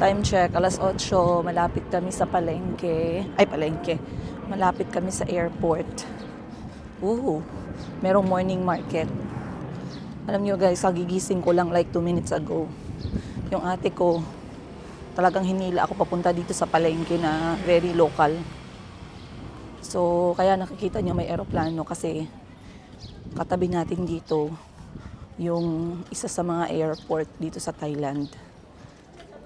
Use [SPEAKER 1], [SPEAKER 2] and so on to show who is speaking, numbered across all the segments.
[SPEAKER 1] Time check, alas 8, malapit kami sa palengke. Ay, palengke. Malapit kami sa airport. Merong morning market. Alam nyo guys, kagigising ko lang like 2 minutes ago. Yung ate ko, talagang hinila ako papunta dito sa palengke na very local. So, kaya nakikita nyo may aeroplano kasi katabi natin dito yung isa sa mga airport dito sa Thailand.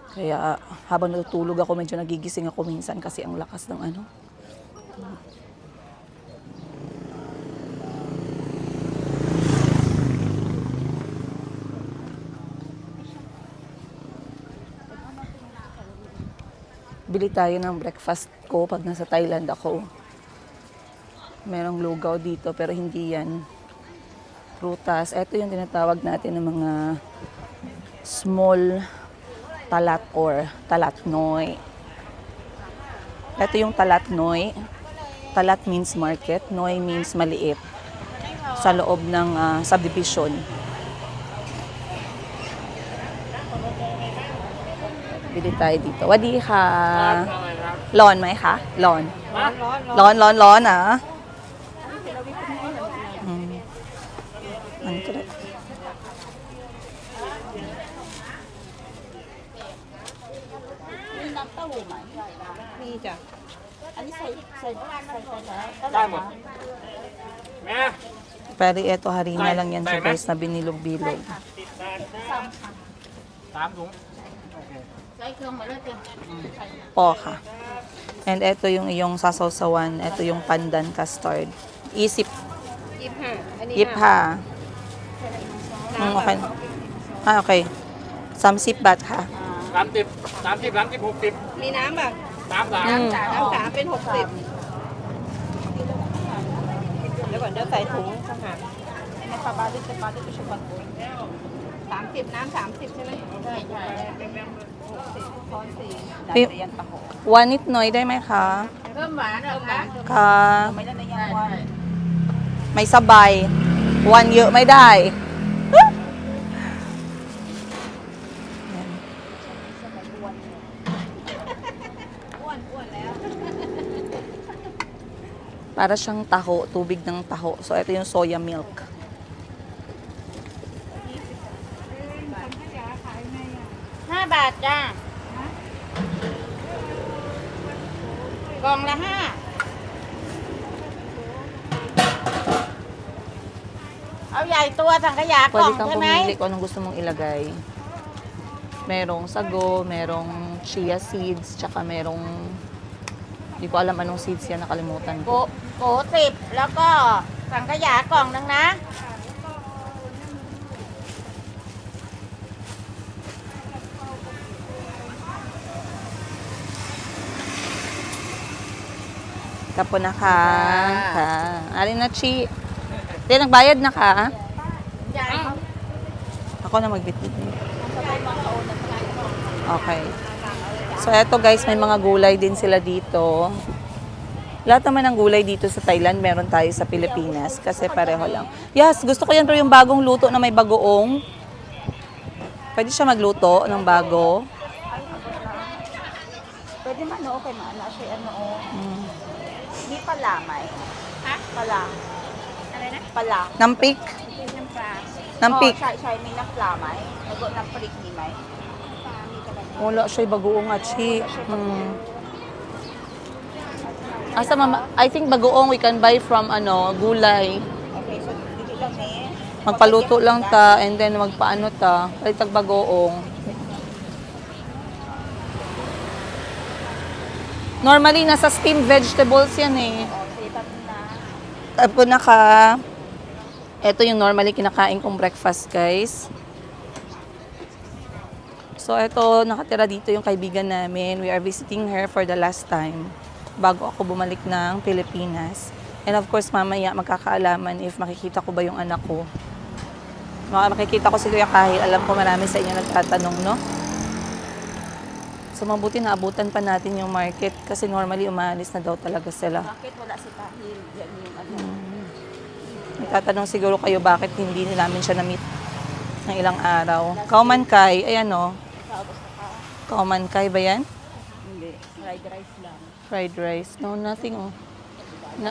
[SPEAKER 1] Kaya habang natutulog ako, medyo nagigising ako minsan kasi ang lakas ng ano. Bili tayo ng breakfast ko pag nasa Thailand ako. Merong lugaw dito pero hindi yan prutas. Ito yung tinatawag natin ng mga small talat or talatnoy. Ito yung talatnoy. Talat means market, noy means maliit. Sa loob ng subdivision. Bili tayo dito. Wadi ka. Lonไหมคะ Lon. Lonอ่ะอันก็ได้
[SPEAKER 2] น้ำเต้าหู้ไหมมีจ้ะอันนี้ใส่แล้ว
[SPEAKER 3] ได้หมดแม่
[SPEAKER 1] Pero ito harina lang yan siya guys na binilog-bilog.
[SPEAKER 3] 3 ถุง
[SPEAKER 2] ใส่เครื่องมาแล้วจ้ะ
[SPEAKER 1] Po ka. And ito yung iyong sasawsawan. Ito yung pandan custard. Isip.
[SPEAKER 2] 25อันนี้
[SPEAKER 1] Yip ha. Okay. Okay. 30 baht ha.
[SPEAKER 3] 30 60
[SPEAKER 2] มีน้ำป่ะ
[SPEAKER 3] 33
[SPEAKER 2] น้ำสามเป็น60เดี๋ยวก่อนเดี๋ยวใส่ถุงข้างหลังในปลาบาลิปลาลิปชุบกัน30น้ำ30ใช่ไหมใช่60 ช้อน4
[SPEAKER 1] Pi-
[SPEAKER 2] เรียนตะโห
[SPEAKER 1] One it noy ได้ไหมคะ
[SPEAKER 2] เพิ่มหวานเหรอคะ
[SPEAKER 1] ค่ะ
[SPEAKER 2] ไม่ได้ในยังวัน
[SPEAKER 1] ไม่สบาย วันเยอะไม่ได้
[SPEAKER 2] อ้วนแล้ว
[SPEAKER 1] Para siyang taho, tubig ng taho. So, ito yung soya milk.
[SPEAKER 2] 5 บาทจ้า กล่องละ 5 เอาใหญ่ตัวสังขยากล่อ
[SPEAKER 1] Pwede
[SPEAKER 2] ง
[SPEAKER 1] kang
[SPEAKER 2] ใช่ไหม
[SPEAKER 1] pumili kung anong gusto mong ilagay. Merong sago, merong chia seeds, tsaka merong, di ko alam anong seeds yan, nakalimutan
[SPEAKER 2] โก
[SPEAKER 1] ko.
[SPEAKER 2] โก10แล้วก็สังขยากล่องนึงนะ
[SPEAKER 1] Kapo na ka. Ka. Alin na, Chi? Di, nagbayad na ka?
[SPEAKER 2] ใหญ่เขา
[SPEAKER 1] Ako na magbitbit. Okay. So, eto guys, may mga gulay din sila dito. Lahat naman ng gulay dito sa Thailand, meron tayo sa Pilipinas kasi pareho lang. Yes, gusto ko yan pero yung bagong luto na may bagoong. Pwede siya magluto ng bago.
[SPEAKER 2] pwede man okay man na siya anoมีปลาหลาไหมฮะปลาหลาอะไรนะปลาหลา
[SPEAKER 1] Nampik.
[SPEAKER 2] น้ำปลา
[SPEAKER 1] Nampik.
[SPEAKER 2] ใช่มีน้ำปลาไหมแล้วก็น้ำพริกมีไหมปลามีกระดาษ
[SPEAKER 1] Wala siya bagoong at chi. Asa mama, I think bagoong we can buy from gulay.
[SPEAKER 2] okay so dito lang
[SPEAKER 1] Magpaluto lang ta and then magpaano ta. Palitag bagoong. Normally, nasa steamed vegetables yan eh.
[SPEAKER 2] okay tapos na
[SPEAKER 1] Tapos na ka. Ito yung normally kinakain kong breakfast, guys. So, ito, nakatira dito yung kaibigan namin. We are visiting her for the last time bago ako bumalik ng Pilipinas. And of course, mamaya magkakaalaman if makikita ko ba yung anak ko. Makikita ko si Kuya Kahil. Alam ko marami sa inyo nagtatanong, no? So, mabuti na abutan pa natin yung market kasi normally umalis na daw talaga sila.
[SPEAKER 2] bakit wala si Tahil yan yung ano
[SPEAKER 1] Nagtatanong siguro kayo bakit hindi namin siya na-meet ng ilang araw. Kauman kay, ayan o. Common Kai ba yan?
[SPEAKER 2] Hindi. Fried rice lang.
[SPEAKER 1] Fried rice. No, nothing oh. Na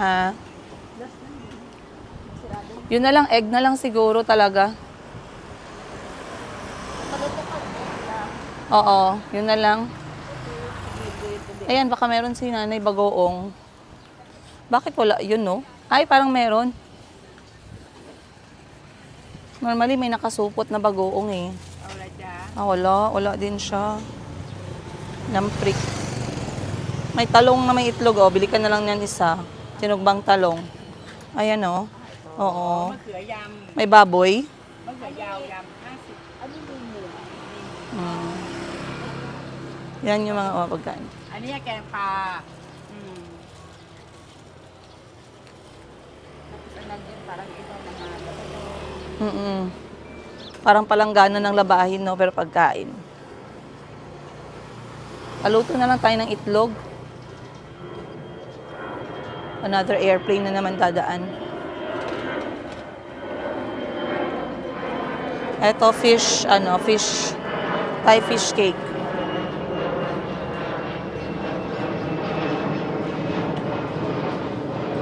[SPEAKER 1] ha? Yun na lang, egg na lang siguro talaga. Oo, yun na lang. Ayan, baka meron si Nanay Bagoong. Bakit wala yun, no? Ay, parang meron. Normally, may nakasupot na bagoong eh.
[SPEAKER 2] Wala dyan.
[SPEAKER 1] Ah, wala. Wala din siya. Lamprik. May talong na may itlog, oh. Bili ka na lang niyan isa. Tinugbang talong. Ayan, oh. Oo.
[SPEAKER 2] มะเขือยำ
[SPEAKER 1] May baboy.
[SPEAKER 2] มะเขือยาวยำ50อันนี้มีหมู
[SPEAKER 1] Yan yung mga pagkain.
[SPEAKER 2] อันนี้แกงปลาอันนั้นyung parang ito naman
[SPEAKER 1] Parang palanggana ng labahin, no? Pero pagkain. Paluto na lang tayo ng itlog. Another airplane na naman dadaan. Eto fish, Thai fish cake.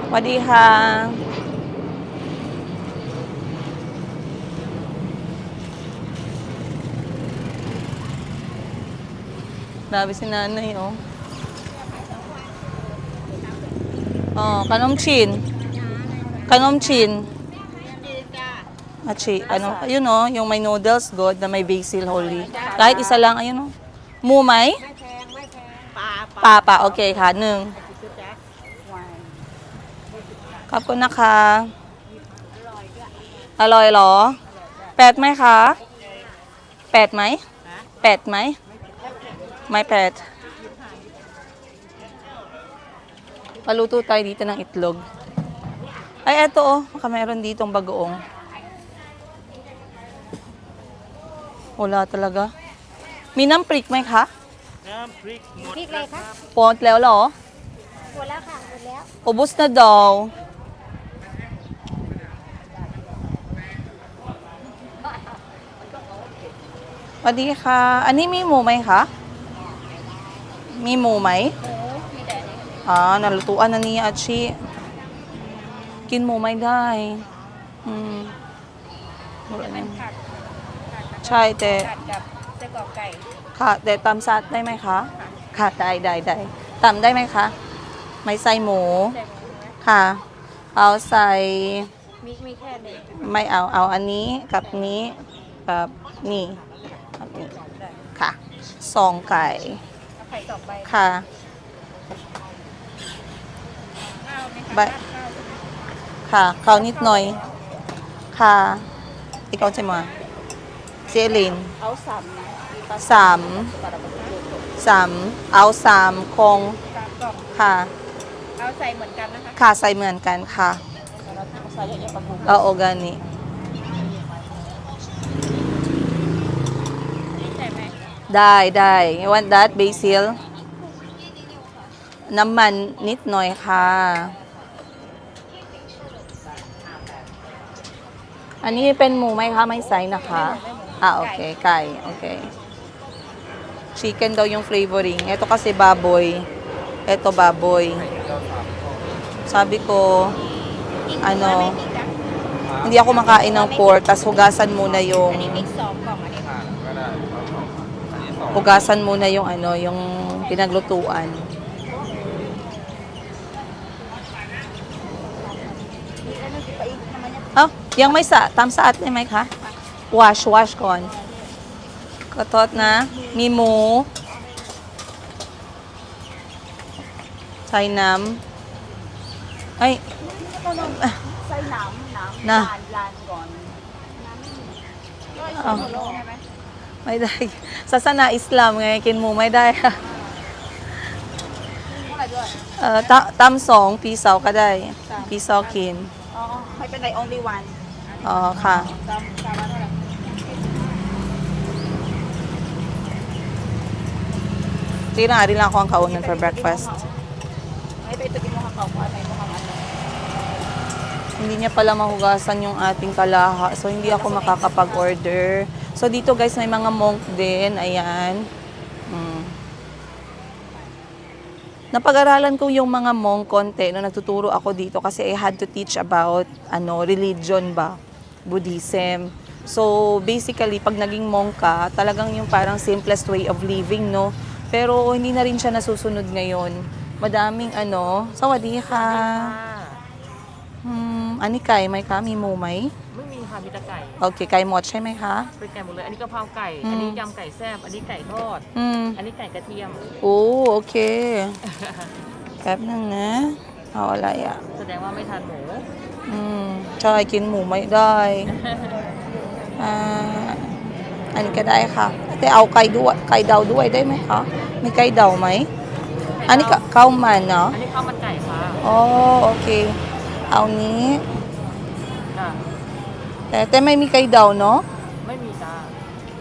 [SPEAKER 1] Wadiha. Grabe si nanay, oh. Oh, kanom chin. Kanom chin. Achi, ayun oh, yung may noodles good na may basil holy. Kahit isa lang, ayun oh. Mumay?
[SPEAKER 2] ปลา
[SPEAKER 1] Papa, okayค่ะหนึ่ง ขอบคุณนะคะอร่อยเหรอแปดไหมคะแปดไหมแปดไหมไม่แปดpaluto tayo dito ng itlog. Ay, eto oh. Baka meron ditong bagoong. Wala talaga.มีน้ำพริกไหมคะ
[SPEAKER 2] พริกอะไรคะ
[SPEAKER 1] หมดแล้วเหรอ
[SPEAKER 2] หมดแล้วค่ะหมดแล้ว
[SPEAKER 1] Ubus na daw. Sawadi ka. อันนี้มีหมูไหมคะ มีหมูไหม
[SPEAKER 2] มีแต่นี้
[SPEAKER 1] nalutuan na ni Achi. กินหมูไม่ได้wala na.
[SPEAKER 2] ผัด
[SPEAKER 1] ใช่แต่
[SPEAKER 2] ผัดกับไส้กรอกไก่
[SPEAKER 1] ค่ะแต่ตำซัดได้ไหมคะ ค่ะได้ตำได้ไหมคะ ไม่ใส่หมู
[SPEAKER 2] ใส่หมูไหม
[SPEAKER 1] ค่ะ เอาใส่
[SPEAKER 2] มีแค่นี้
[SPEAKER 1] ไม่เอาอันนี้กับนี้กับนี่กับนี่ค่ะซองไก่
[SPEAKER 2] เอาไข่2 ใบ
[SPEAKER 1] ค่ะ
[SPEAKER 2] ข้าวไหมคะ
[SPEAKER 1] ใบ
[SPEAKER 2] ข้าวใช่ไหม
[SPEAKER 1] ค่ะข้าวนิดหน่อย ค่ะอีกเอาใจมาเจลิน
[SPEAKER 2] เอา3นะมีปลา
[SPEAKER 1] สาม
[SPEAKER 2] ปลาดับเบิลยู
[SPEAKER 1] เอาสามคง
[SPEAKER 2] 3 กล่อง
[SPEAKER 1] ค่ะ
[SPEAKER 2] เอาใส่เหมือนกันนะคะ
[SPEAKER 1] ค่ะใส่เหมือนกันค่ะ
[SPEAKER 2] เราใส่เยอะๆปลาทู
[SPEAKER 1] เอาโอกานิ
[SPEAKER 2] นี่ใส่ไหม
[SPEAKER 1] ได้ you want that basil น้ำมันนิดหน่อยค่ะ อันนี้เป็นหมูไหมคะ ไม่ใส่นะคะ โอเค ไก่ โอเค chicken daw yung flavoring. Ito kasi baboy. Ito baboy. Sabi ko, hindi ako makain ng pork, tas hugasan muna yung,
[SPEAKER 2] อันนี้อีก2 กล่องอันนี้
[SPEAKER 1] hugasan muna yung yung pinaglutuan. Oh, yang may tam saat na may ka? Wash kon. Katot na, mi mo. Say nam. Ay.
[SPEAKER 2] ใส่น้ำ
[SPEAKER 1] นะ
[SPEAKER 2] ลานก่อน
[SPEAKER 1] อ๋อ
[SPEAKER 2] โลใช่ไหม
[SPEAKER 1] ไม่ได้ ศาสนาอิสลามไงกินหมูไม่ได้ค่ะ
[SPEAKER 2] เท่าไหร่ด้วย
[SPEAKER 1] ตำ2 ปีเสาก็ได้ ปีเสากิน
[SPEAKER 2] อ๋อไม่เป็นไร only one
[SPEAKER 1] อ๋อค่ะ
[SPEAKER 2] จำมาเท่าไหร่
[SPEAKER 1] Tinari lang ako ang kaunan for breakfast.
[SPEAKER 2] Ay, ito din mo kakaupuan na ito mga ano.
[SPEAKER 1] Hindi niya pala mahugasan yung ating kalaha. So, hindi ako makakapag-order. So, So dito guys, may mga monk din. Ayan. Napag-aralan ko yung mga monk konti nung nagtuturo ako dito kasi I had to teach about religion ba, Buddhism. So basically, pag naging monk ka, talagang yung parang simplest way of living, no? Pero hindi na rin siya nasusunod ngayon. Madaming sawadi ka. Ani kay may kami mo may?
[SPEAKER 4] ไม่มีค่ะมีแต่ไก่
[SPEAKER 1] Okay, kay moใช่ไหมคะ
[SPEAKER 4] เป็นไก่หมดเลย อันนี้กะเพราไก่ อันนี้ยำไก่แซ่บ อันนี้ไก่ทอด อันนี้ไก่กระเทียม
[SPEAKER 1] โอ้โอเค แป๊บนึงนะ เอาอะไรอ่ะ
[SPEAKER 4] แสดงว่าไม่ทานหมู
[SPEAKER 1] ใช่กินหมูไม่ได้อันนี้ก็ได้ค่ะ แต่เอาไก่ด้วยไก่เดาด้วยได้ไหมคะ มีไก่เดาไหม อันนี้ก็ข้าวมันเนาะ
[SPEAKER 4] อันนี้ข้าวมันไก่ค่ะ
[SPEAKER 1] อ๋อโอเค เอานี้
[SPEAKER 4] จ้ะ
[SPEAKER 1] แต่ไม่มีไก่เดาเนาะ
[SPEAKER 4] ไม่มีจ้า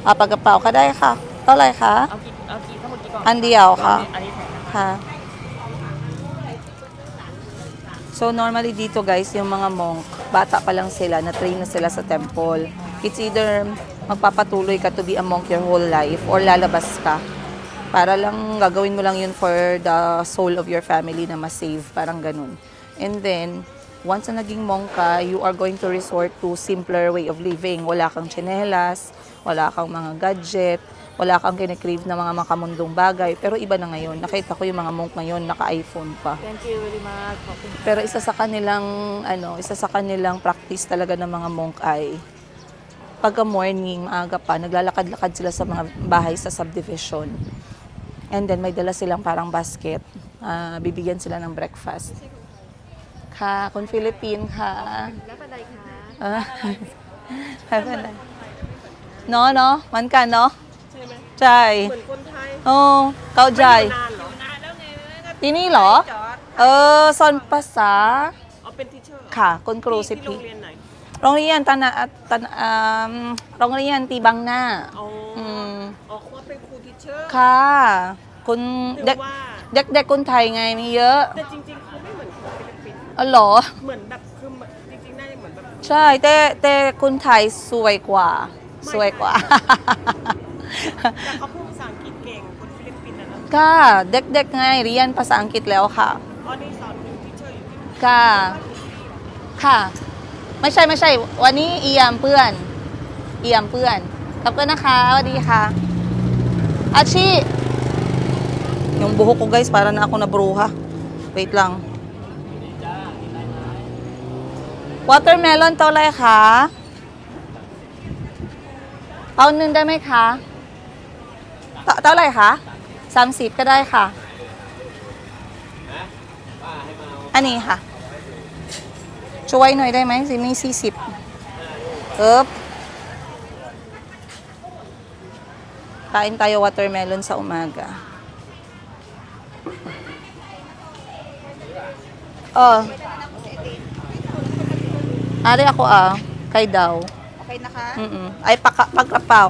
[SPEAKER 1] เอาปากกระเป๋าก็ได้ค่ะเท่าไหร่คะ
[SPEAKER 4] เอากี่ทั้งหมดกี่กล่อง
[SPEAKER 1] อันเดียวค่ะ
[SPEAKER 4] อันนี้แถมนะคะ
[SPEAKER 1] ค่ะ. So normally dito guys, yung mga monk, bata pa lang sila, na-train na sila sa temple. It's either magpapatuloy ka to be a monk your whole life or lalabas ka. Para lang gagawin mo lang yun for the soul of your family na ma-save, parang ganun. And then, once na naging monk ka, you are going to resort to simpler way of living. Wala kang tsinelas, wala kang mga gadget, wala kang kinikrave na mga makamundong bagay. Pero iba na ngayon. Nakita ko yung mga monk ngayon, naka-iPhone pa.
[SPEAKER 4] Thank you very much.ขอบคุณ
[SPEAKER 1] Pero isa sa kanilang practice talaga ng mga monk ay pagka morning, maaga pa, naglalakad-lakad sila sa mga bahay sa subdivision. And then may dala silang parang basket. Bibigyan sila ng breakfast. Ka, kung Philippine ka.
[SPEAKER 2] แล้วเป็นไรคะ
[SPEAKER 1] ไม่เป็นไรเนาะเนาะมันกันเนาะ
[SPEAKER 2] ใช่ไหม
[SPEAKER 1] ใช่
[SPEAKER 2] เหมือนคนไทย
[SPEAKER 1] โอ้เข้าใจ
[SPEAKER 2] นานเหรอนานแล้วไง
[SPEAKER 1] ที่นี่เหรอ
[SPEAKER 2] จอด
[SPEAKER 1] สอนภาษา
[SPEAKER 2] เอาเป็นทิเชอร์
[SPEAKER 1] ค่ะคุณครูสิ
[SPEAKER 2] ที่โร
[SPEAKER 1] พี
[SPEAKER 2] งเรียนไหน
[SPEAKER 1] โรงเรียนโรงเรียนตีบังหน้า
[SPEAKER 2] อ๋ออ
[SPEAKER 1] ม
[SPEAKER 2] อ๋อเขาเป็นครูทิเชอร์
[SPEAKER 1] ค่ะ คุณ
[SPEAKER 2] ถึง
[SPEAKER 1] เด็ก
[SPEAKER 2] ว่า
[SPEAKER 1] เด็กคนไทยไงมีเยอะ
[SPEAKER 2] แต่จริงๆเขาไม่เหมือนคนฟิลิปปินส์
[SPEAKER 1] อ๋อเหรอ
[SPEAKER 2] เหมือนแบบคือจริงๆน่าจะเหมือนแบบ
[SPEAKER 1] ใช่แต่คนไทยสวยกว่า สวยกว่า
[SPEAKER 2] แต่เขาพูดภาษาอังกฤษเก่งคนฟิลิปปินส์นะนะ
[SPEAKER 1] ค่ะเด็กๆไงเรียนภาษาอังกฤษแล้วค่ะ
[SPEAKER 2] อ๋อนี่สอนเป็นทิเชอร์อยู่ที่
[SPEAKER 1] ค่ะ ค่ะ ไม่ใช่ วันนี้เอียมเพื่อนขอบคุณนะคะสวัสดีค่ะอาชีyung buhok ko guys, para na ako na bruha. Wait lang. Watermelon เท่าไหร่คะเอาหนึ่งได้ไหมคะเท่าไหร่คะ30ก็ได้ค่ะ อันนี้ค่ะ ช่วยหน่อยได้ไหมสิมี40kain tayo watermelon sa umaga. Ari ako kay daw.
[SPEAKER 2] Okay na ka?
[SPEAKER 1] Ay pagkapaw.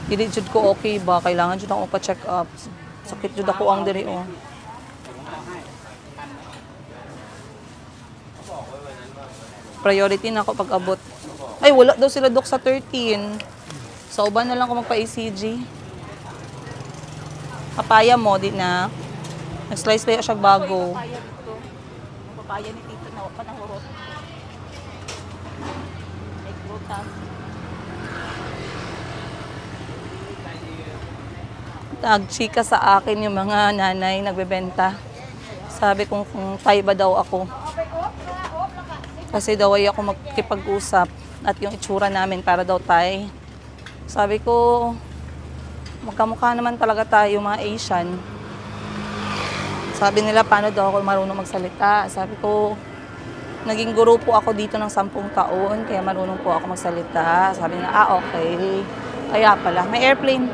[SPEAKER 1] Dili jud ko okay ba? Kailangan jud ako pa-check up. Sakit jud ako ang diri oh. Priority na ako pag abot. Ay, wala daw sila dok sa 13. Sa uban na lang ako magpa-ECG. Papaya mo, di na. Nag-slice pa siya bago.
[SPEAKER 2] Papaya dito. Yung papaya ni Tito na panahurot. May prutas.
[SPEAKER 1] Nagchika sa akin yung mga nanay nagbebenta. Sabi kong kung Thai ba daw ako. Kasi daw ay ako magkipag-usap at yung itsura namin para daw Thai. Sabi ko, magkamukha naman talaga tayo mga Asian. Sabi nila, paano daw ako marunong magsalita? Sabi ko, naging guro po ako dito ng 10 taon, kaya marunong po ako magsalita. Sabi nila, okay. Kaya pala, may airplane.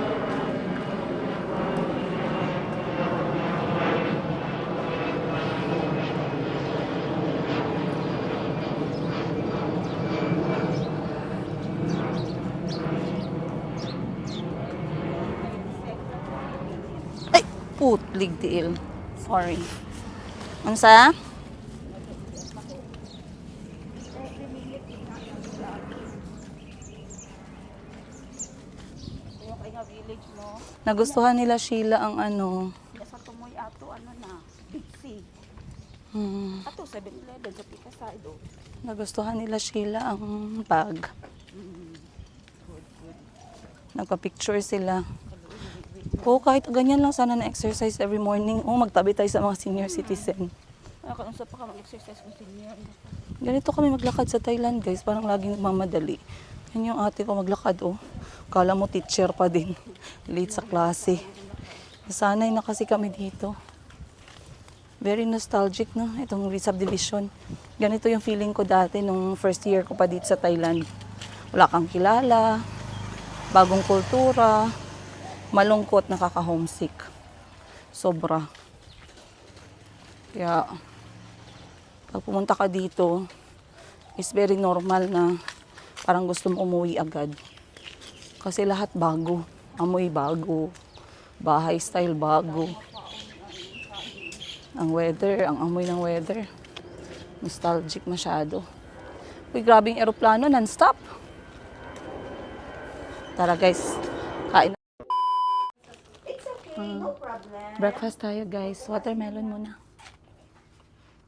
[SPEAKER 1] Ay, putlig tiil. Sorry. Unsa? Nagustuhan nila Sheila ang ano.
[SPEAKER 2] Sa tumoy ato, ano na, Big C.
[SPEAKER 1] Hmm,
[SPEAKER 2] Ato, 7-Eleven, sa Pika Side, oh.
[SPEAKER 1] nagustuhan nila Sheila ang bag. Nagpa-picture sila. Oo, kahit ganyan lang sana na-exercise every morning. Oo, magtabi tayo sa mga senior citizen.
[SPEAKER 2] Ano ka, unsa pa ka mag-exercise kung senior?
[SPEAKER 1] Ganito kami maglakad sa Thailand, guys. Parang laging nagmamadali. Yan yung ate ko maglakad, oh. Kala mo teacher pa din. Late sa klase. Nasanay na kasi kami dito. Very nostalgic, no? Itong subdivision. Ganito yung feeling ko dati nung first year ko pa dito sa Thailand. Wala kang kilala, bagong kultura, malungkot, nakaka-homesick. Sobra. Kaya, pag pumunta ka dito, is very normal na parang gusto mo umuwi agad. Kasi lahat bago. Amoy bago. Bahay style bago. Ang weather, ang amoy ng weather. Nostalgic masyado. Uy, grabing eroplano, non-stop. Tara guys, kain.
[SPEAKER 2] It's okay, no problem.
[SPEAKER 1] Breakfast tayo guys. Watermelon muna.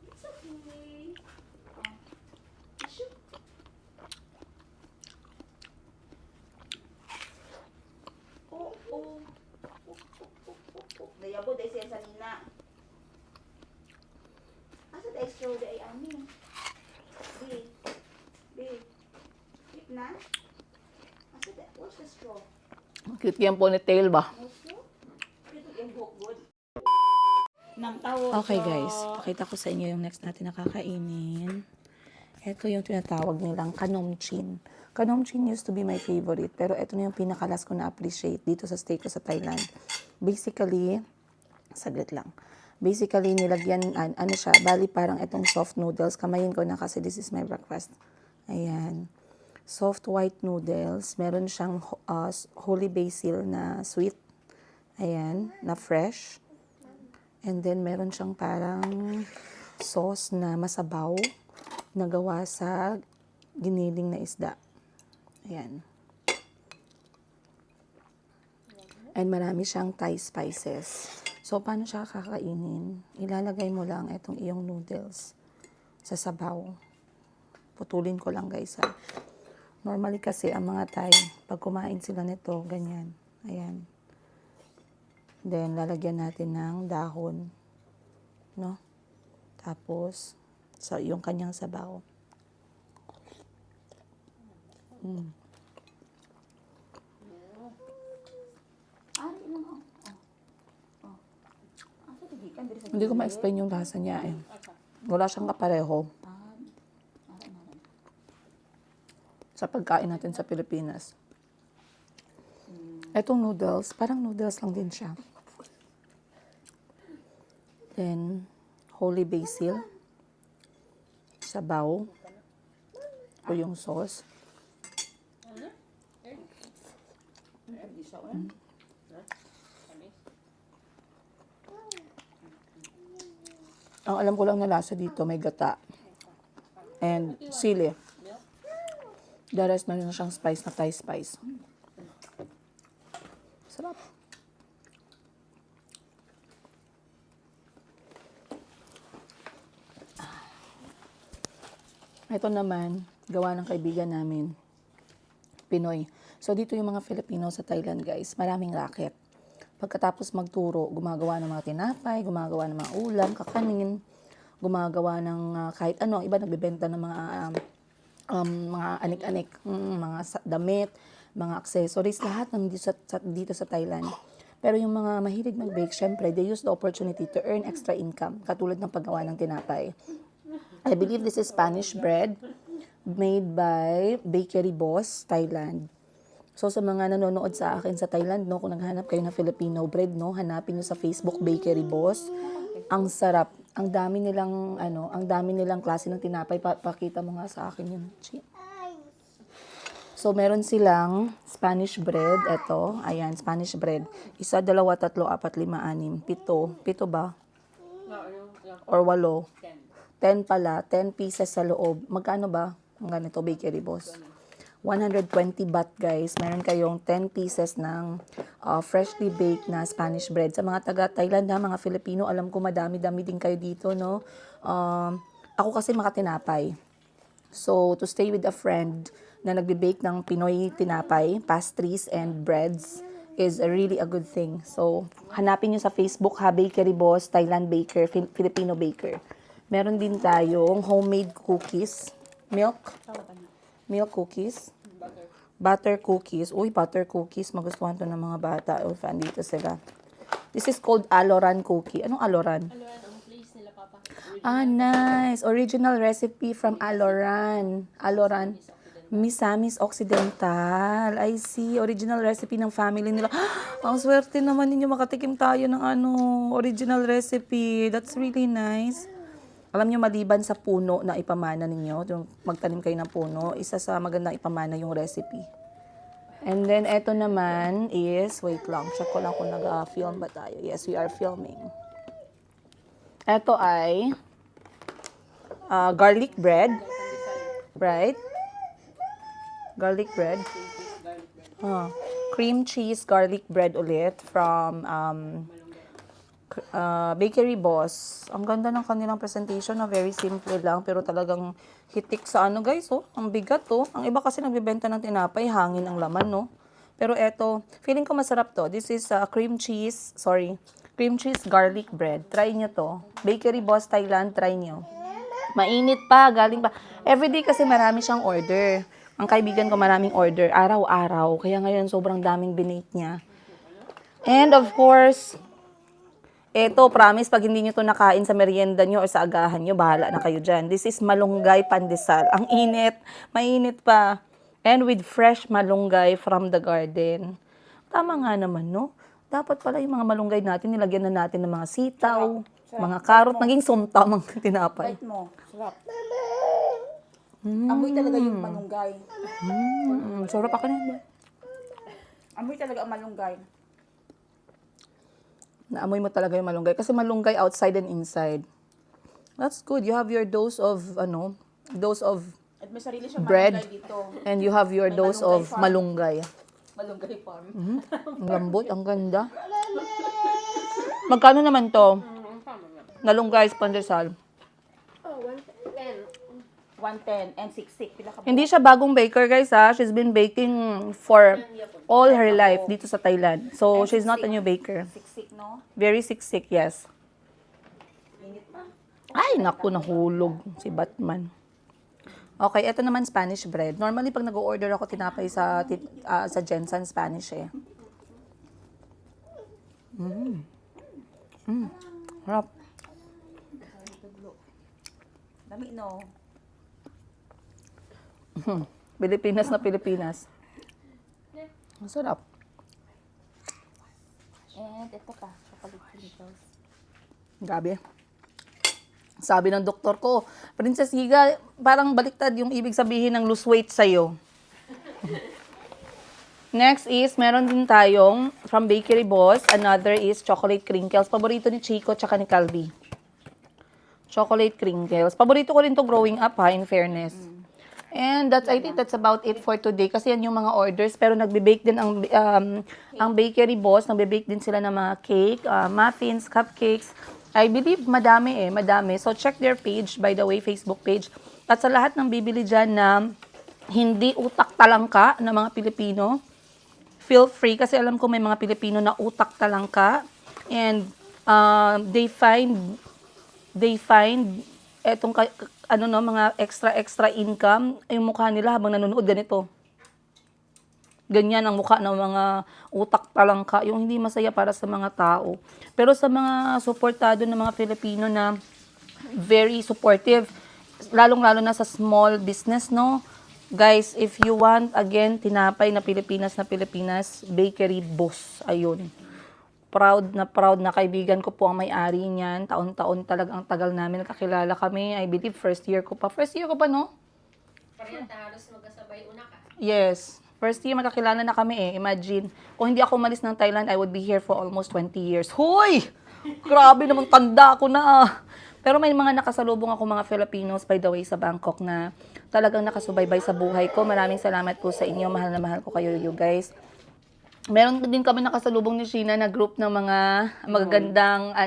[SPEAKER 2] It's okay. Oh. Dayabo, day siya sa nina. Asa the extra day ani? Be. Keep na. Asa the, what's the straw?
[SPEAKER 1] Cute yung ponytail ba?
[SPEAKER 2] No straw? Ito yung hook good. Nang tawo.
[SPEAKER 1] Okay guys, pakita ko sa inyo yung next natin na kakainin. Ito yung tinatawag nilang kanomchin. Kanomchin used to be my favorite, pero ito na yung pinakalas ko na-appreciate dito sa stay ko sa Thailand. Basically, saglit lang. Basically, nilagyan, ano siya, bali parang itong soft noodles. Kamayin ko na kasi this is my breakfast. Ayan. Soft white noodles. Meron siyang holy basil na sweet. Ayan, na fresh. And then, meron siyang parang sauce na masabaw na gawa sa giniling na isda. Ayan. And marami siyang Thai spices. So, paano siya kakainin? Ilalagay mo lang itong iyong noodles sa sabaw. Putulin ko lang guys ha. Normally kasi ang mga Thai, pag kumain sila nito, ganyan. Ayan. Then, lalagyan natin ng dahon. No? Tapos, so, yung kanyang sabaw. Hindi ko ma-explain yung lasa niya eh. Wala siyang kapareho sa pagkain natin sa Pilipinas. Etong noodles, parang noodles lang din siya. Then, holy basil, sabaw, o yung sauce. Ang alam ko lang na lasa dito, may gata. And sili. The rest, meron na siyang spice na Thai spice. Sarap. Ito naman, gawa ng kaibigan namin, Pinoy. So, dito yung mga Filipino sa Thailand, guys. Maraming racket. Pagkatapos magturo, gumagawa ng mga tinapay, gumagawa ng mga ulam, kakanin, gumagawa ng kahit ano. Iba nagbebenta ng mga anik-anik, mga damit, mga accessories, lahat ng dito sa Thailand. Pero yung mga mahilig mag-bake, syempre, they use the opportunity to earn extra income, katulad ng paggawa ng tinapay. I believe this is Spanish bread made by Bakery Boss, Thailand. So, sa mga nanonood sa akin sa Thailand, no, kung naghanap kayo ng Filipino bread, no, hanapin nyo sa Facebook Bakery Boss. Ang sarap. Ang dami nilang klase ng tinapay. Pakita mo nga sa akin yun. So, meron silang Spanish bread. Ito, ayan, Spanish bread. 1, 2, 3, 4, 5, 6, 7. 7 ba? Or 8? 10 pala. 10 pieces sa loob. Magkano ba? Ang ganito, Bakery Boss. 120 baht, guys. Meron kayong 10 pieces ng freshly baked na Spanish bread. Sa mga taga-Thailand na, mga Filipino, alam ko madami-dami din kayo dito, no? Ako kasi makatinapay. So, to stay with a friend na nagbe-bake ng Pinoy tinapay, pastries, and breads is really a good thing. So, hanapin nyo sa Facebook, Bakery Boss, Thailand Baker, Filipino Baker. Meron din tayong homemade cookies, milk cookies, butter cookies. Uy, butter cookies, magustuhan to ng mga bata. Oh, fan dito sila. This is called Aloran cookie. Anong Aloran? Ah, nice. Original recipe from Aloran. Aloran. Misamis Occidental. I see. Original recipe ng family nila. Ang swerte naman ninyo makatikim tayo ng original recipe. That's really nice. Alam nyo, maliban sa puno na ipamana ninyo, yung magtanim kayo ng puno, isa sa magandang ipamana yung recipe. And then, eto naman is, wait lang, check ko lang kung nag-film ba tayo. Yes, we are filming. Eto ay garlic bread. Right? Garlic bread. Cream cheese garlic bread ulit from Bakery Boss. Ang ganda ng kanilang presentation na very simple lang pero talagang hitik sa guys, oh. Ang bigat, oh. Ang iba kasi nagbebenta ng tinapay, hangin ang laman, no? Pero eto, feeling ko masarap to. This is cream cheese garlic bread. Try nyo to. Bakery Boss Thailand, try nyo. Mainit pa, galing pa. Everyday kasi marami siyang order. Ang kaibigan ko maraming order, araw-araw. Kaya ngayon sobrang daming binake niya. And of course, eto, promise, pag hindi nyo to nakain sa merienda nyo o sa agahan nyo, bahala na kayo dyan. This is malunggay pandesal. Ang init, mainit pa. And with fresh malunggay from the garden. Tama nga naman, no? Dapat pala yung mga malunggay natin, nilagyan na natin ng mga sitaw, mga karot, naging sumtam ang tinapay.
[SPEAKER 2] Bite mo. Sarap. Amoy talaga yung malunggay.
[SPEAKER 1] Sarap ako na.
[SPEAKER 2] Amoy talaga ang malunggay.
[SPEAKER 1] Naamoy mo talaga yung malunggay. Kasi malunggay outside and inside. That's good. You have your dose of,
[SPEAKER 2] At may sarili siyang
[SPEAKER 1] bread.
[SPEAKER 2] malunggay dito.
[SPEAKER 1] And you have your
[SPEAKER 2] May
[SPEAKER 1] dose
[SPEAKER 2] malunggay
[SPEAKER 1] of
[SPEAKER 2] farm.
[SPEAKER 1] malunggay.
[SPEAKER 2] Malunggay farm.
[SPEAKER 1] Ang lambot, ang ganda. Magkano naman to? Nalunggay pandesal.
[SPEAKER 2] 110 and 66. Pila ka ba?
[SPEAKER 1] Hindi siya bagong baker, guys, ha. She's been baking for all her life dito sa Thailand. So, she's not a new baker.
[SPEAKER 2] Siksik, no?
[SPEAKER 1] Very siksik, yes.
[SPEAKER 2] Init pa.
[SPEAKER 1] Ay, naku, nahulog si Batman. Okay, ito naman Spanish bread. Normally, pag nag-order ako, tinapay sa Jensen Spanish, eh. Harap.
[SPEAKER 2] Dami, no?
[SPEAKER 1] Pilipinas na Pilipinas. Ang sarap.
[SPEAKER 2] And ito pa, chocolate sprinkles.
[SPEAKER 1] Gabi. Sabi ng doktor ko, Princess Higa, parang baliktad yung ibig sabihin ng lose weight sa'yo. Next is, meron din tayong from Bakery Boss. Another is chocolate crinkles. Paborito ni Chico tsaka ni Calvi. Chocolate crinkles. Paborito ko rin to growing up, ha, in fairness. And I think that's about it for today. Kasi yan yung mga orders. Pero nagbe-bake din ang Bakery Boss. Nagbe-bake din sila ng mga cake, muffins, cupcakes. I believe madami. So check their page, by the way, Facebook page. At sa lahat ng bibili dyan na hindi utak talangka ng mga Pilipino, feel free. Kasi alam ko may mga Pilipino na utak talangka. And they find etong mga extra income, yung mukha nila habang nanonood ganito. Ganyan ang mukha ng mga utak talangka, yung hindi masaya para sa mga tao. Pero sa mga suportado ng mga Filipino na very supportive, lalong-lalo na sa small business, no? Guys, if you want, again, tinapay na Pilipinas, Bakery Boss. Ayun. Proud na kaibigan ko po ang may-ari niyan. Taon-taon talagang ang tagal namin nakakilala kami. I believe first year ko pa, no?
[SPEAKER 5] Parehas na halos magkasabay una ka.
[SPEAKER 1] Yes. First year magkakilala na kami, eh. Imagine. Kung hindi ako umalis ng Thailand, I would be here for almost 20 years. Hoy! Grabe naman, tanda ako na. Pero may mga nakasalubong ako mga Filipinos, by the way, sa Bangkok na talagang nakasubaybay sa buhay ko. Maraming salamat po sa inyo. Mahal na mahal ko kayo, you guys. Meron din kami nakasalubong ni Sheena na group ng mga magagandang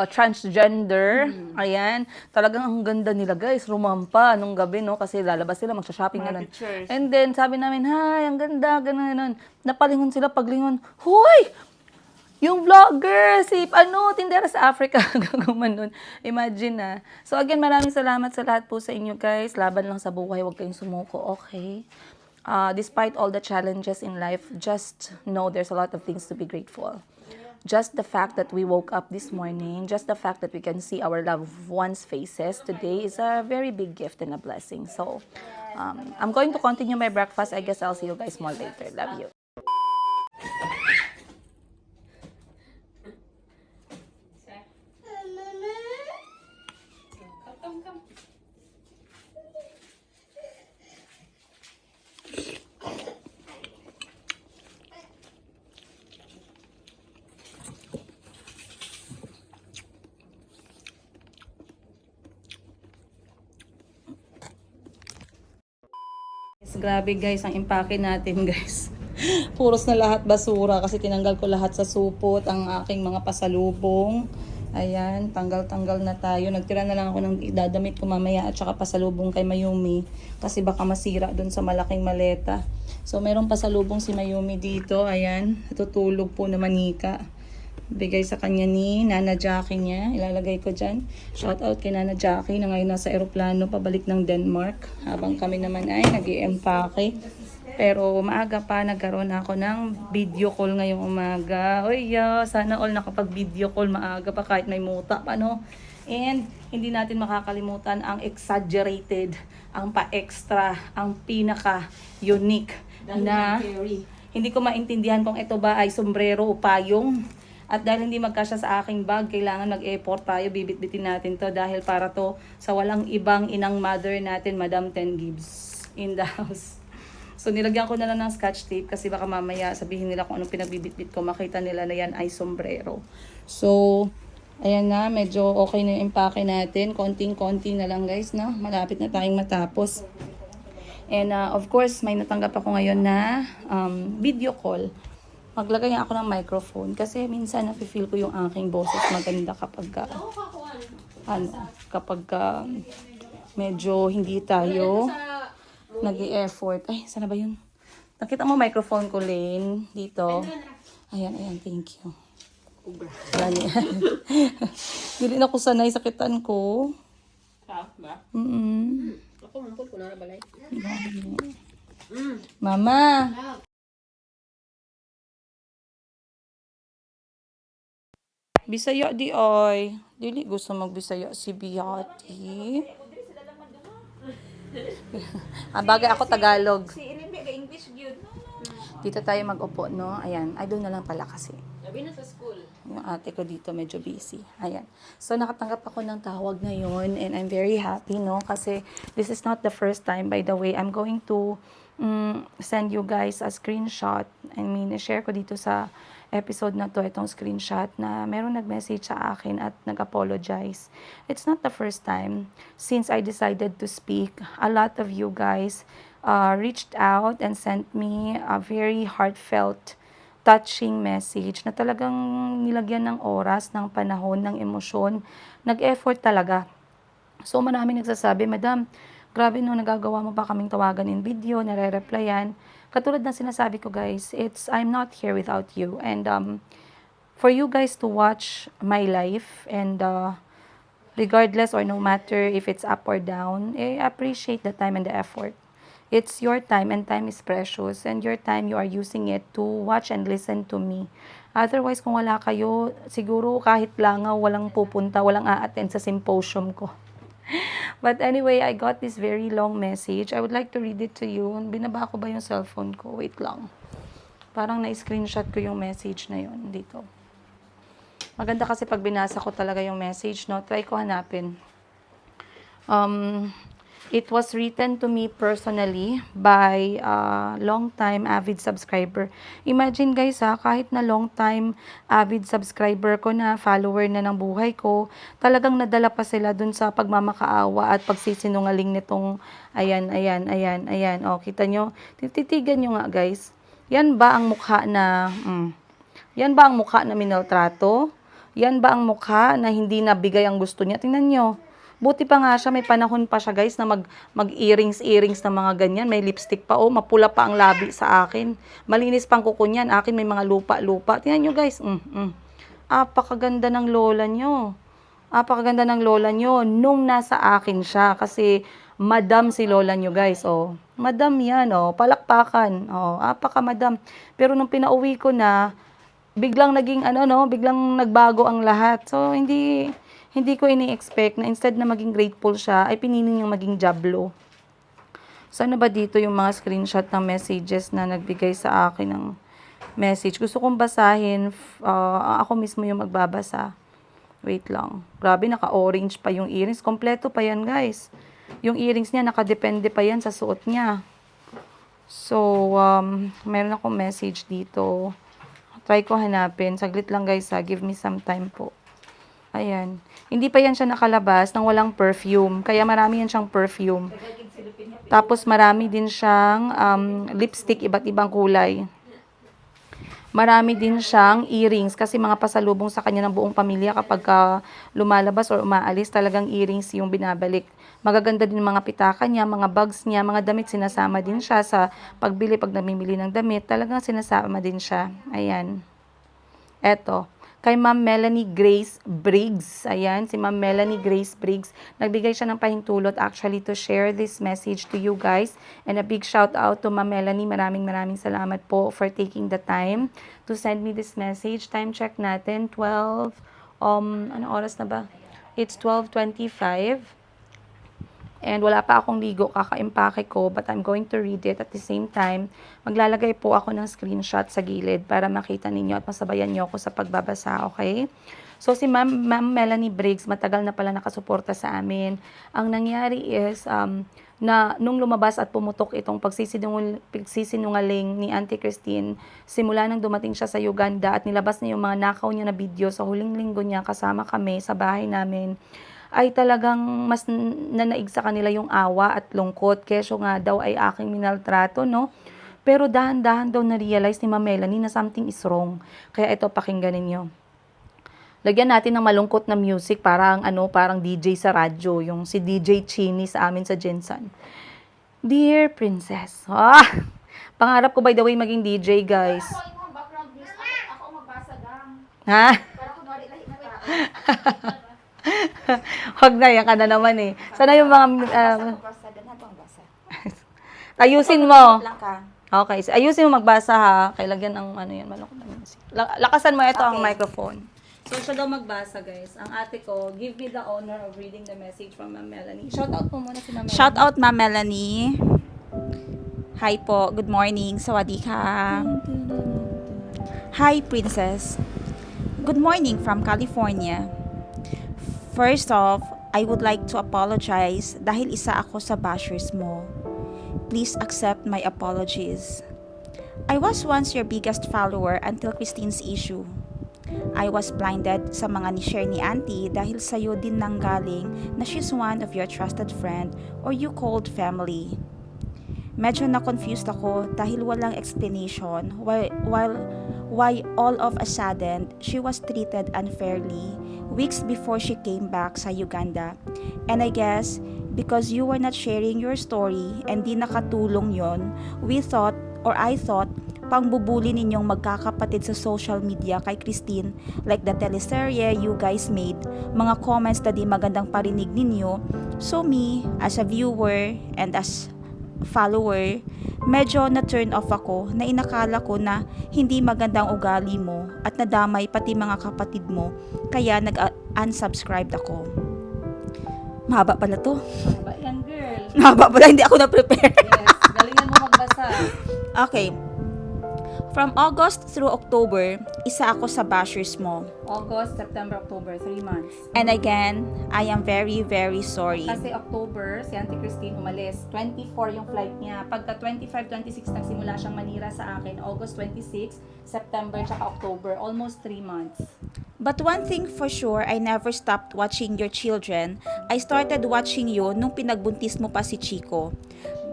[SPEAKER 1] transgender. Ayan. Talagang ang ganda nila, guys. Rumampa nung gabi, no? Kasi lalabas sila, magsha-shopping na lang. And then, sabi namin, hi, ang ganda, ganun. Napalingon sila, paglingon, huy! Yung vlogger, si, tindera sa Africa, gagaman nun. Imagine na. So again, maraming salamat sa lahat po sa inyo, guys. Laban lang sa buhay, huwag kayong sumuko, okay? Despite all the challenges in life, just know there's a lot of things to be grateful. Just the fact that we woke up this morning, just the fact that we can see our loved ones' faces today is a very big gift and a blessing. So, I'm going to continue my breakfast. I guess I'll see you guys more later. Love you. Grabe guys, ang impake natin guys. Puros na lahat basura kasi tinanggal ko lahat sa supot ang aking mga pasalubong. Ayan, tanggal-tanggal na tayo. Nagtira na lang ako ng idadamit ko mamaya at saka pasalubong kay Mayumi kasi baka masira dun sa malaking maleta. So meron pasalubong si Mayumi dito. Ayan, natutulog po na manika. Bigay sa kanya ni Nana Jackie niya. Ilalagay ko dyan. Shout out kay Nana Jackie na ngayon nasa aeroplano pabalik ng Denmark. Habang kami naman ay nag-i-empake. Pero maaga pa nagkaroon ako ng video call ngayong umaga. Uy, sana all nakapag-video call maaga pa kahit may muta pa, no? And hindi natin makakalimutan ang exaggerated, ang pa-extra, ang pinaka-unique na hindi ko maintindihan kung ito ba ay sombrero o payong. At dahil hindi magkasya sa aking bag, kailangan mag-effort tayo, bibit-bitin natin to dahil para to sa walang ibang inang mother natin, Madam Ten Gibbs in the house. So nilagyan ko na lang ng scotch tape kasi baka mamaya sabihin nila kung anong pinagbibit-bit ko, makita nila na yan ay sombrero. So, ayan na, medyo okay na yung empake natin. Konting-konti na lang guys, no? Malapit na tayong matapos. And of course, may natanggap ako ngayon na video call. Maglagay ako ng microphone kasi minsan nafe-feel ko yung aking boses maganda kapag medyo hindi tayo nag-i-effort. Ay, sana ba yun? Nakita mo microphone ko, Lane, dito. Ayan, thank you. Ayan. Dili na ako sanay, sakitan ko.
[SPEAKER 4] Ba?
[SPEAKER 5] Ako, mumpul ko na balay.
[SPEAKER 1] Mama! Bisaya di ay. Dili gusto magbisaya si Biati. Bagay ako Tagalog.
[SPEAKER 2] Si Ilimbi ka English gyud.
[SPEAKER 1] Dito tayo mag-upo, no? Ayan. Ay, doon na lang pala kasi.
[SPEAKER 5] Sabi na sa school.
[SPEAKER 1] Yung ate ko dito medyo busy. Ayan. So, nakatanggap ako ng tawag ngayon and I'm very happy, no? Kasi this is not the first time. By the way, I'm going to send you guys a screenshot. I mean, share ko dito sa episode na to, itong screenshot na meron nag-message sa akin at nag-apologize. It's not the first time since I decided to speak. A lot of you guys reached out and sent me a very heartfelt, touching message na talagang nilagyan ng oras, ng panahon, ng emosyon. Nag-effort talaga. So marami nagsasabi, Madam, grabe no, nagagawa mo pa kaming tawagan in video, nare-replyan. Katulad ng sinasabi ko guys, I'm not here without you. And for you guys to watch my life and regardless or no matter if it's up or down, I appreciate the time and the effort. It's your time and time is precious and your time you are using it to watch and listen to me. Otherwise, kung wala kayo, siguro kahit langaw, walang pupunta, walang a-attend sa symposium ko. But anyway, I got this very long message. I would like to read it to you. Binaba ko ba yung cellphone ko? Wait lang. Parang na-screenshot ko yung message na yun dito. Maganda kasi pag binasa ko talaga yung message, no? Try ko hanapin. It was written to me personally by a long-time avid subscriber. Imagine guys kahit na long-time avid subscriber ko na, follower na ng buhay ko, talagang nadala pa sila dun sa pagmamakaawa at pagsisinungaling nitong, ayan. O, kita nyo? Tititigan nyo nga guys. Yan ba ang mukha na, yan ba ang mukha na minaltrato? Yan ba ang mukha na hindi nabigay ang gusto niya? Tingnan nyo. Buti pa nga siya, may panahon pa siya guys na mag-earrings na mga ganyan. May lipstick pa, mapula pa ang labi sa akin. Malinis pang kuko niyan, akin may mga lupa-lupa. Tingnan nyo guys, apakaganda ng lola nyo. Apakaganda ng lola nyo nung nasa akin siya. Kasi madam si lola nyo guys, madam yan, palakpakan, apaka-madam. Pero nung pinauwi ko na, biglang naging biglang nagbago ang lahat. So hindi ko ini-expect na instead na maging grateful siya, ay pinili niyang maging jablo. So, ano ba dito yung mga screenshot ng messages na nagbigay sa akin ng message? Gusto kong basahin. Ako mismo yung magbabasa. Wait lang. Grabe, naka-orange pa yung earrings. Kompleto pa yan, guys. Yung earrings niya, nakadepende pa yan sa suot niya. So, meron akong message dito. Try ko hanapin. Saglit lang, guys, Give me some time po. Ayan. Hindi pa yan siya nakalabas nang walang perfume. Kaya marami yan siyang perfume. Tapos marami din siyang lipstick, iba't ibang kulay. Marami din siyang earrings kasi mga pasalubong sa kanya ng buong pamilya kapag lumalabas or umaalis, talagang earrings yung binabalik. Magaganda din mga pitaka niya, mga bags niya, mga damit, sinasama din siya sa pagbili, pag namimili ng damit, talagang sinasama din siya. Ayan. Eto. Kay Ma'am Melanie Grace Briggs. Ayan, si Ma'am Melanie Grace Briggs. Nagbigay siya ng pahintulot actually to share this message to you guys. And a big shout out to Ma'am Melanie. Maraming salamat po for taking the time to send me this message. Time check natin, 12, ano oras na ba? It's 12:25. And wala pa akong ligo, kakaimpake ko, but I'm going to read it at the same time. Maglalagay po ako ng screenshot sa gilid para makita ninyo at masabayan nyo ako sa pagbabasa, okay? So, si Ma'am Melanie Briggs, matagal na pala nakasuporta sa amin. Ang nangyari is, na nung lumabas at pumutok itong pagsisinungaling ni Auntie Christine, simula nang dumating siya sa Uganda at nilabas niya yung mga nakaw niya na video sa huling linggo niya kasama kami sa bahay namin, ay talagang mas nanaig sa kanila yung awa at lungkot. Kesyo nga daw ay aking minaltrato, no? Pero dahan-dahan daw na-realize ni Ma'am Melanie na something is wrong. Kaya ito, pakinggan ninyo. Lagyan natin ng malungkot na music, parang DJ sa radyo, yung si DJ Chini sa amin sa Jensen. Dear Princess. Pangarap ko by the way maging DJ, guys.
[SPEAKER 2] Ako magbasa lang.
[SPEAKER 1] Ha?
[SPEAKER 2] Para kunwari lahi na tao.
[SPEAKER 1] Huwag na, yan ka na naman eh. Sana yung mga...
[SPEAKER 2] Basa, ganhan pang basa.
[SPEAKER 1] ayusin mo.
[SPEAKER 2] Lang ka.
[SPEAKER 1] Okay, so ayusin mo magbasa ha. Kailangan ng malungkot na music. Lakasan mo ito ang microphone. So, siya daw magbasa, guys. Ang ate ko, give me the honor of reading the message from Ma'am Melanie. Shout out po muna si Ma'am Melanie.
[SPEAKER 2] Shout out, Ma'am Melanie. Hi po. Good morning. Sawadika. Hi, Princess. Good morning from California. First off, I would like to apologize dahil isa ako sa bashers mo. Please accept my apologies. I was once your biggest follower until Christine's issue. I was blinded sa mga ni-share ni Auntie dahil sa'yo din nanggaling na she's one of your trusted friend or you called family. Medyo na-confused ako dahil walang explanation why all of a sudden she was treated unfairly weeks before she came back sa Uganda. And I guess because you were not sharing your story and di nakatulong yon, I thought pangbubuli ninyong magkakapatid sa social media kay Christine, like the teleserye you guys made, mga comments na di magandang parinig ninyo. So me, as a viewer and as follower, medyo na-turn off ako na inakala ko na hindi magandang ugali mo at nadamay pati mga kapatid mo, kaya nag-unsubscribed ako. Mahaba pala to.
[SPEAKER 1] Mahaba yan, girl.
[SPEAKER 2] Mahaba pala, hindi ako na-prepare.
[SPEAKER 1] Yes, galingan mo magbasa.
[SPEAKER 2] Okay. From August through October, isa ako sa bashers mo.
[SPEAKER 1] August, September, October, 3 months.
[SPEAKER 2] And again, I am very, very sorry.
[SPEAKER 1] Kasi October, si Auntie Christine umalis. 24 yung flight niya. Pagka 25, 26 nagsimula siyang manira sa akin. August 26, September, tsaka October. Almost 3 months.
[SPEAKER 2] But one thing for sure, I never stopped watching your children. I started watching you nung pinagbuntis mo pa si Chico.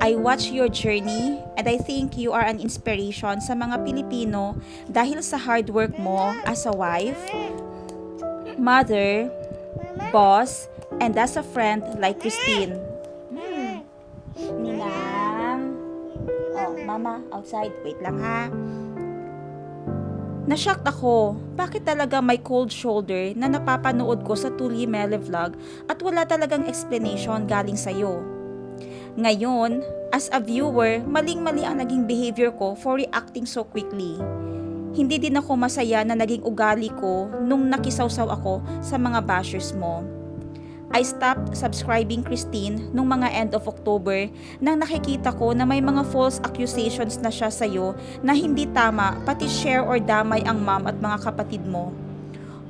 [SPEAKER 2] I watch your journey and I think you are an inspiration sa mga Pilipino dahil sa hard work mo as a wife, mother, boss, and as a friend like Christine. Ninang. Oh, mama, outside. Wait lang ha. Nashocked ako. Bakit talaga may cold shoulder na napapanood ko sa Tulye Mele vlog at wala talagang explanation galing sa'yo? Ngayon, as a viewer, maling-mali ang naging behavior ko for reacting so quickly. Hindi din ako masaya na naging ugali ko nung nakisawsaw ako sa mga bashers mo. I stopped subscribing Christine nung mga end of October nang nakikita ko na may mga false accusations na siya sa'yo na hindi tama, pati share or damay ang mom at mga kapatid mo.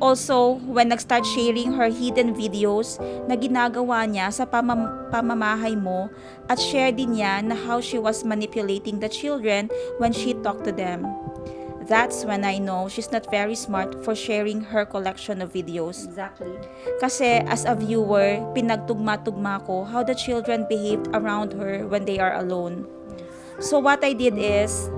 [SPEAKER 2] Also, when nag-start sharing her hidden videos na ginagawa niya sa pamamahay mo at share din niya na how she was manipulating the children when she talked to them. That's when I know she's not very smart for sharing her collection of videos.
[SPEAKER 1] Exactly.
[SPEAKER 2] Kasi as a viewer, pinagtugma-tugma ko how the children behaved around her when they are alone. So what I did is,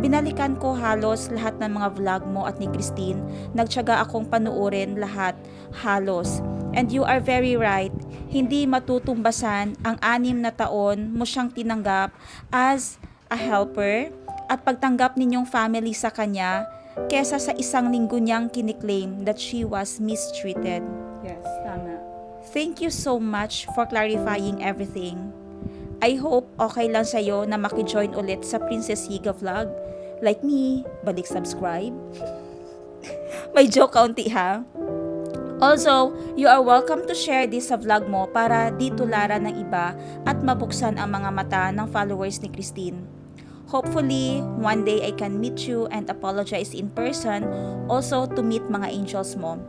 [SPEAKER 2] binalikan ko halos lahat ng mga vlog mo at ni Christine. Nagtiyaga akong panuorin lahat, halos. And you are very right, hindi matutumbasan ang 6 na taon mo siyang tinanggap as a helper at pagtanggap ninyong family sa kanya kesa sa 1 linggo niyang kiniklaim that she was mistreated.
[SPEAKER 1] Yes, tama.
[SPEAKER 2] Thank you so much for clarifying everything. I hope okay lang sa'yo na makijoin ulit sa Princess Higa vlog. Like me, balik subscribe. May joke kaunti ha. Also, you are welcome to share this sa vlog mo para di tularan ng iba at mabuksan ang mga mata ng followers ni Christine. Hopefully, one day I can meet you and apologize in person, also to meet mga angels mo.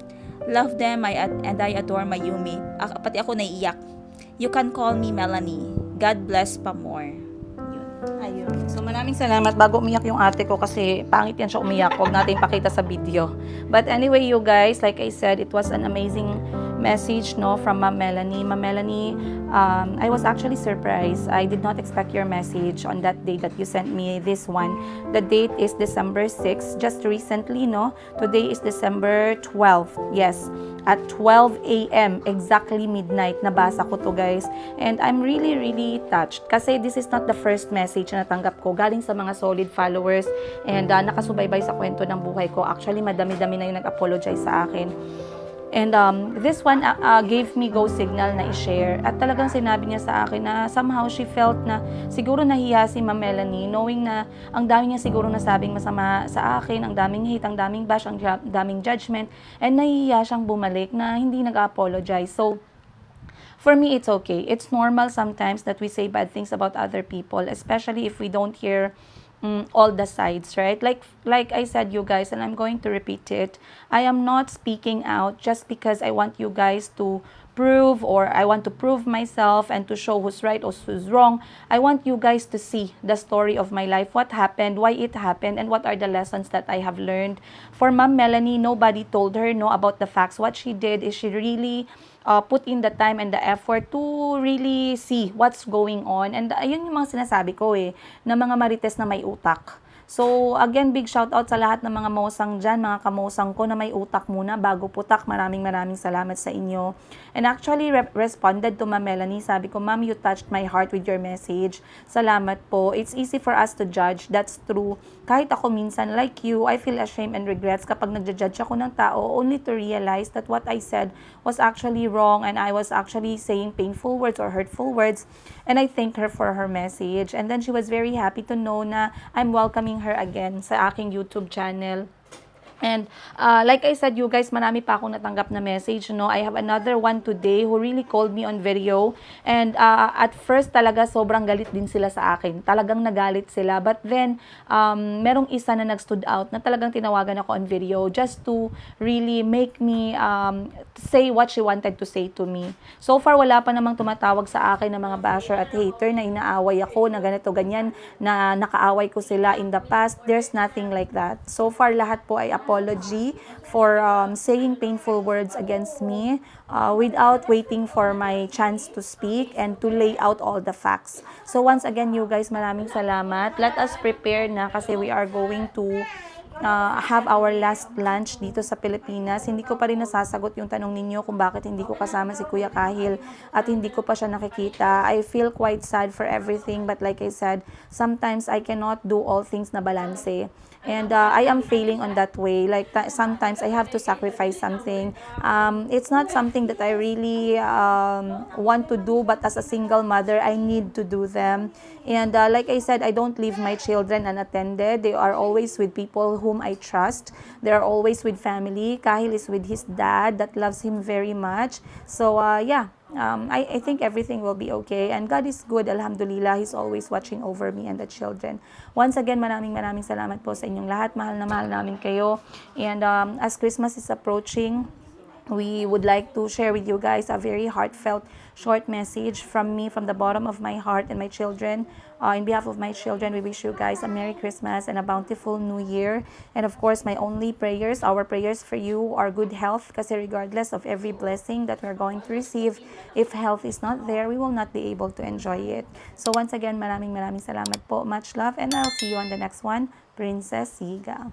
[SPEAKER 2] Love them and I adore my Yumi. Pati ako naiiyak. You can call me Melanie. God bless pa more.
[SPEAKER 1] Ayun. So maraming salamat. Bago umiyak yung ate ko kasi pangit yan siya umiyak. Huwag natin pakita sa video. But anyway, you guys, like I said, it was an amazing message no from Ma'am Melanie. Ma'am Melanie, I was actually surprised. I did not expect your message on that day that you sent me this one. The date is December 6, just recently, no? Today is December 12. Yes, at 12 a.m. exactly midnight nabasa ko to, guys. And I'm really, really touched kasi this is not the first message na natanggap ko galing sa mga solid followers and nakasubaybay sa kwento ng buhay ko. Actually, madami-dami na yung nag-apologize sa akin. And this one gave me go signal na i-share. At talagang sinabi niya sa akin na somehow she felt na siguro nahiya si Ma'am Melanie knowing na ang dami niya siguro nasabing masama sa akin, ang daming hate, ang daming bash, ang daming judgment. And nahihiya siyang bumalik na hindi nag-apologize. So, for me, it's okay. It's normal sometimes that we say bad things about other people, especially if we don't hear all the sides, right? Like I said, you guys, and I'm going to repeat it, I am not speaking out just because I want you guys to prove or I want to prove myself and to show who's right or who's wrong. I want you guys to see the story of my life, what happened, why it happened, and what are the lessons that I have learned. For Ma'am Melanie, nobody told her no about the facts. What she did is she really put in the time and the effort to really see what's going on. And ayun yung mga sinasabi ko na mga marites na may utak. So, again, big shout out sa lahat ng mga mosang dyan, mga kamosang ko na may utak muna bago putak. Maraming salamat sa inyo. And actually, responded to Ma'am Melanie. Sabi ko, Ma'am, you touched my heart with your message. Salamat po. It's easy for us to judge. That's true. Kahit ako minsan, like you, I feel ashamed and regrets kapag nagja-judge ako ng tao only to realize that what I said was actually wrong and I was actually saying painful words or hurtful words. And I thank her for her message. And then she was very happy to know na I'm welcoming her again sa aking YouTube channel. And like I said, you guys, marami pa akong natanggap na message, no? I have another one today who really called me on video. And at first talaga sobrang galit din sila sa akin. Talagang nagalit sila. But then, merong isa na nag-stood out na talagang tinawagan ako on video just to really make me say what she wanted to say to me. So far, wala pa namang tumatawag sa akin ng mga basher at hater na inaaway ako, na ganito, ganyan, na nakaaway ko sila in the past. There's nothing like that. So far, lahat po ay apology for saying painful words against me without waiting for my chance to speak and to lay out all the facts. So once again, you guys, maraming salamat. Let us prepare na kasi we are going to have our last lunch dito sa Pilipinas. Hindi ko pa rin nasasagot yung tanong ninyo kung bakit hindi ko kasama si Kuya Kahil at hindi ko pa siya nakikita. I feel quite sad for everything, but like I said, sometimes I cannot do all things na balanse. And I am failing on that way. Like sometimes I have to sacrifice something. It's not something that I really want to do, but as a single mother, I need to do them. And like I said, I don't leave my children unattended. They are always with people whom I trust. They are always with family. Kahil is with his dad that loves him very much. So yeah. I think everything will be okay. And God is good, alhamdulillah. He's always watching over me and the children. Once again, maraming salamat po sa inyong lahat. Mahal na mahal namin kayo. And as Christmas is approaching, we would like to share with you guys a very heartfelt short message from me, from the bottom of my heart and my children. In behalf of my children, we wish you guys a Merry Christmas and a bountiful New Year. And of course, my only prayers, our prayers for you are good health, kasi regardless of every blessing that we're going to receive, if health is not there, we will not be able to enjoy it. So once again, maraming salamat po. Much love, and I'll see you on the next one. Princess Siga.